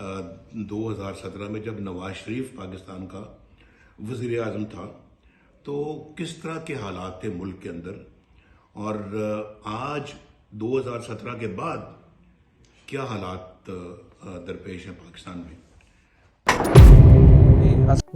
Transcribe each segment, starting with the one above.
2017 में जब नवाज शरीफ पाकिस्तान का वज़ीर आज़म था तो किस तरह के हालात थे मुल्क के अंदर, और आज 2017 के बाद क्या हालात दरपेश हैं पाकिस्तान में।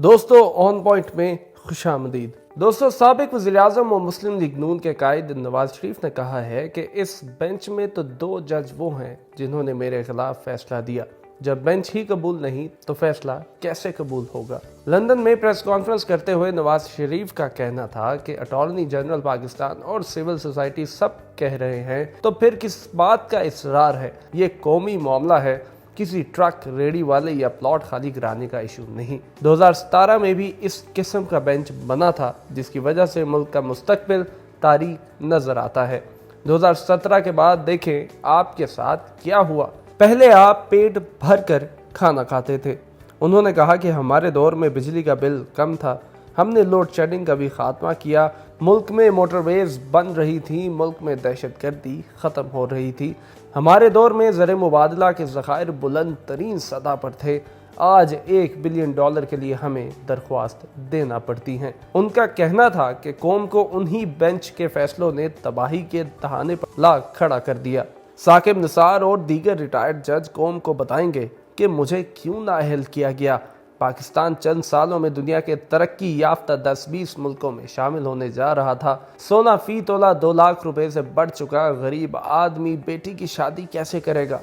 दोस्तों ऑन पॉइंट में खुशामदीद। दोस्तों, साबिक वज़ीर-ए-आज़म और मुस्लिम लीग नून के कायद नवाज शरीफ ने कहा है कि इस बेंच में तो 2 जज वो हैं जिन्होंने मेरे खिलाफ फैसला दिया। जब बेंच ही कबूल नहीं तो फैसला कैसे कबूल होगा। लंदन में प्रेस कॉन्फ्रेंस करते हुए नवाज शरीफ का कहना था कि अटॉर्नी जनरल पाकिस्तान और सिविल सोसाइटी सब कह रहे हैं तो फिर किस बात का इसरार है। ये कौमी मामला है, किसी ट्रक रेडी वाले या प्लॉट खाली कराने का इशू नहीं। 2017 में भी इस किस्म का बेंच बना था जिसकी वजह से मुल्क का मुस्तकबिल तारीक नजर आता है। 2017 के बाद देखें आपके साथ क्या हुआ। पहले आप पेट भर कर खाना खाते थे। उन्होंने कहा कि हमारे दौर में बिजली का बिल कम था, हमने लोड शेडिंग का भी खात्मा किया, मुल्क में मोटरवेज बन रही थी, मुल्क में दहशतगर्दी ख़त्म हो रही थी, हमारे दौर में ज़र मुबादला के ज़खायर बुलंद तरीन सतह पर थे। आज $1 बिलियन के लिए हमें दरख्वास्त देना पड़ती हैं। उनका कहना था कि कौम को उन्हीं बेंच के फैसलों ने तबाही के दहाने पर ला खड़ा कर दिया। साकिब निसार और दीगर रिटायर्ड जज कौम को बताएंगे कि मुझे क्यों नाअहल किया गया। पाकिस्तान चंद सालों में दुनिया के तरक्की याफ्ता 10-20 मुल्कों में शामिल होने जा रहा था। सोना फी तोला 2 लाख रुपए से बढ़ चुका। गरीब आदमी बेटी की शादी कैसे करेगा।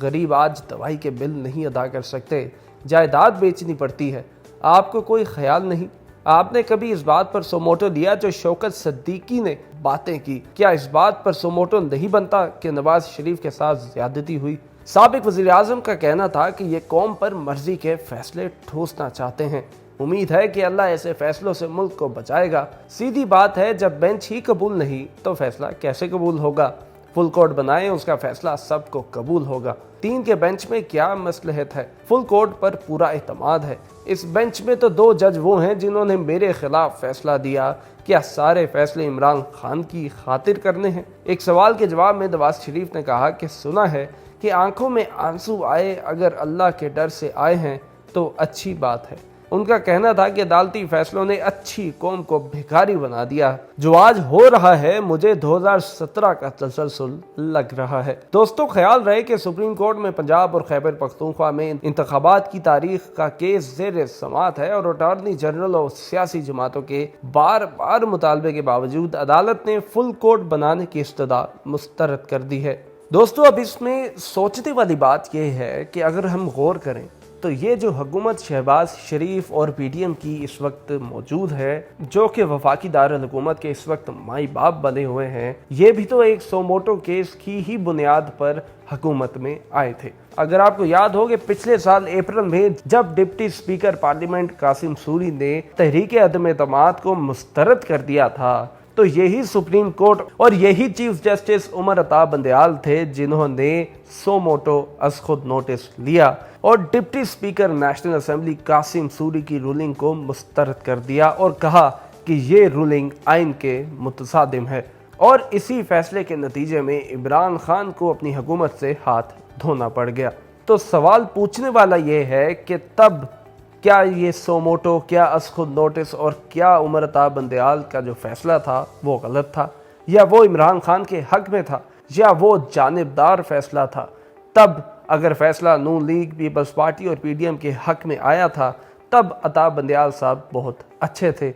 गरीब आज दवाई के बिल नहीं अदा कर सकते, जायदाद बेचनी पड़ती है। आपको कोई ख्याल नहीं। आपने कभी इस बात पर सोमोटो लिया जो शौकत सिद्दीकी ने बातें की। क्या इस बात पर सोमोटो नहीं बनता कि नवाज शरीफ के साथ ज्यादती हुई। साबिक वज़ीर आज़म का कहना था कि ये कौम पर मर्जी के फैसले ठोसना चाहते हैं। उम्मीद है कि अल्लाह ऐसे फैसलों से मुल्क को बचाएगा। सीधी बात है, जब बेंच ही कबूल नहीं तो फैसला कैसे कबूल होगा। फुल कोर्ट बनाएं, उसका फैसला सबको कबूल होगा। 3 के बेंच में क्या मसलहत है। फुल कोर्ट पर पूरा एतमाद है। इस बेंच में तो 2 जज वो हैं जिन्होंने मेरे खिलाफ फैसला दिया। क्या सारे फैसले इमरान खान की खातिर करने हैं। एक सवाल के जवाब में नवाज शरीफ ने कहा कि सुना है कि आंखों में आंसू आए अगर अल्लाह के डर से आए हैं तो अच्छी बात है। उनका कहना था कि अदालती फैसलों ने अच्छी कौम को भिखारी बना दिया। जो आज हो रहा है मुझे 2017 का तसलसल लग रहा है। दोस्तों, ख्याल रहे कि सुप्रीम कोर्ट में पंजाब और खैबर पख्तूनख्वा में इंतखाबात की तारीख का केस ज़ेर समाअत है और अटॉर्नी जनरल और सियासी जमातों के बार बार मुतालबे के बावजूद अदालत ने फुल कोर्ट बनाने की इस्तदा मुस्तरद कर दी है। दोस्तों, अब इसमें सोचने वाली बात यह है कि अगर हम गौर करें तो ये जो हुकूमत शहबाज शरीफ और पीडीएम की इस वक्त मौजूद है, जो कि वफाकी दारुल हुकूमत के इस वक्त माई बाप बने हुए हैं, ये भी तो एक सोमोटो केस की ही बुनियाद पर हुकूमत में आए थे। अगर आपको याद हो कि पिछले साल अप्रैल में जब deputy speaker parliament Qasim Suri ने तहरीक अदम एतमाद को मुस्तरद कर दिया था तो यही सुप्रीम कोर्ट और यही चीफ जस्टिस उमर अता बंदयाल थे जिन्होंने सोमोटो अज खुद नोटिस लिया और deputy speaker national assembly Qasim Suri की रूलिंग को मुस्तरद कर दिया और कहा कि ये रूलिंग आइन के मुतसादिम है। और इसी फैसले के नतीजे में इमरान खान को अपनी हुकूमत से हाथ धोना पड़ गया। तो सवाल पूछने वाला ये है कि तब क्या ये सोमोटो, क्या अज खुद नोटिस और क्या उमर अता बंदयाल का जो फैसला था वो गलत था, या वो इमरान खान के हक में था, या वो जानिबदार फैसला था। तब अगर फैसला नून लीग, पीपल्स पार्टी और पीडीएम के हक में आया था तब अता बंदयाल साहब बहुत अच्छे थे।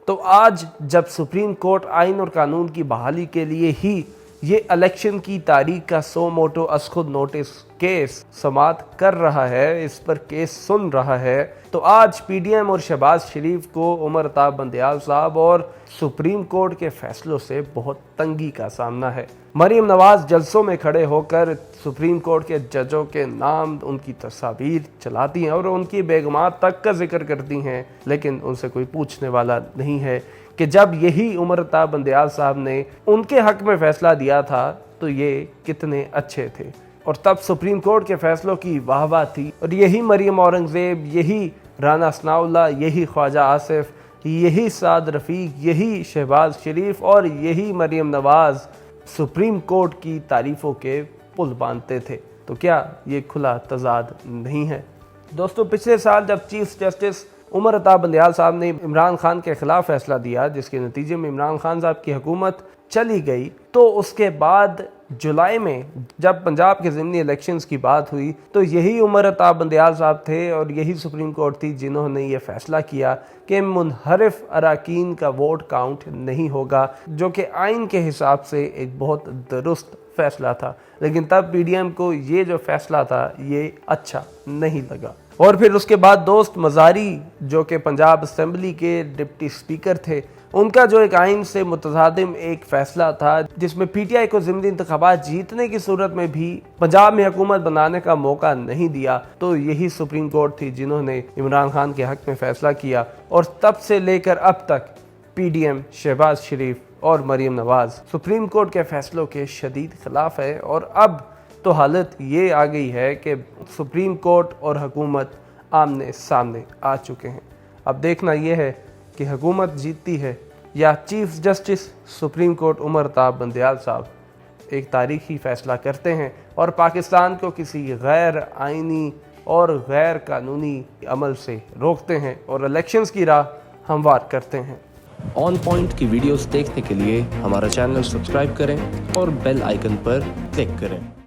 तो आज जब सुप्रीम कोर्ट आइन और कानून की बहाली के लिए ही ये इलेक्शन की तारीख का सोमोटो अज खुद नोटिस केस समाअत कर रहा है, इस पर केस सुन रहा है, तो आज पीडीएम और शहबाज शरीफ को उमर अता बंदयाल साहब और सुप्रीम कोर्ट के फैसलों से बहुत तंगी का सामना है। मरीम नवाज जलसों में खड़े होकर सुप्रीम कोर्ट के जजों के नाम, उनकी तस्वीर चलाती हैं और उनकी बेगमात तक का जिक्र करती हैं, लेकिन उनसे कोई पूछने वाला नहीं है कि जब यही उमर अता बंदयाल साहब ने उनके हक में फैसला दिया था तो ये कितने अच्छे थे और तब सुप्रीम कोर्ट के फैसलों की वाहवाह थी। और यही मरियम औरंगजेब, यही राना सनाउल्लाह, यही ख्वाजा आसिफ, यही साद रफ़ीक, यही शहबाज शरीफ और यही मरियम नवाज सुप्रीम कोर्ट की तारीफ़ों के पुल बांधते थे। तो क्या ये खुला तजाद नहीं है? दोस्तों, पिछले साल जब चीफ जस्टिस उमर अता बंदयाल साहब ने इमरान खान के खिलाफ फैसला दिया, जिसके नतीजे में इमरान खान साहब की हुकूमत चली गई, तो उसके बाद जुलाई में जब पंजाब के ज़िमनी इलेक्शंस की बात हुई तो यही उमर अता बंदयाल साहब थे और यही सुप्रीम कोर्ट थी जिन्होंने ये फैसला किया कि मुनहरिफ अराकीन का वोट काउंट नहीं होगा, जो कि आइन के हिसाब से एक बहुत दुरुस्त फैसला था। लेकिन तब पीडीएम को ये जो फैसला था ये अच्छा नहीं लगा। और फिर उसके बाद दोस्त मज़ारी, जो कि पंजाब असम्बली के डिप्टी स्पीकर थे, उनका जो एक आइन से मुतज़ादिम एक फ़ैसला था जिसमें पीटीआई को ज़िमनी इंतखाबात जीतने की सूरत में भी पंजाब में हुकूमत बनाने का मौका नहीं दिया, तो यही सुप्रीम कोर्ट थी जिन्होंने इमरान खान के हक़ में फ़ैसला किया। और तब से लेकर अब तक पीडीएम, शहबाज शरीफ और मरीम नवाज़ सुप्रीम कोर्ट के फ़ैसलों के शदीद ख़िलाफ़ है। और अब तो हालत ये आ गई है कि सुप्रीम कोर्ट और हुकूमत आमने सामने आ चुके हैं। अब देखना यह है कि हुकूमत जीतती है या chief justice supreme court Umar Ata Bandial साहब एक तारीखी फ़ैसला करते हैं और पाकिस्तान को किसी गैर आइनी और गैर कानूनी अमल से रोकते हैं और इलेक्शंस की राह हमवार करते हैं। ऑन पॉइंट की वीडियोस देखने के लिए हमारा चैनल सब्सक्राइब करें और बेल आइकन पर क्लिक करें।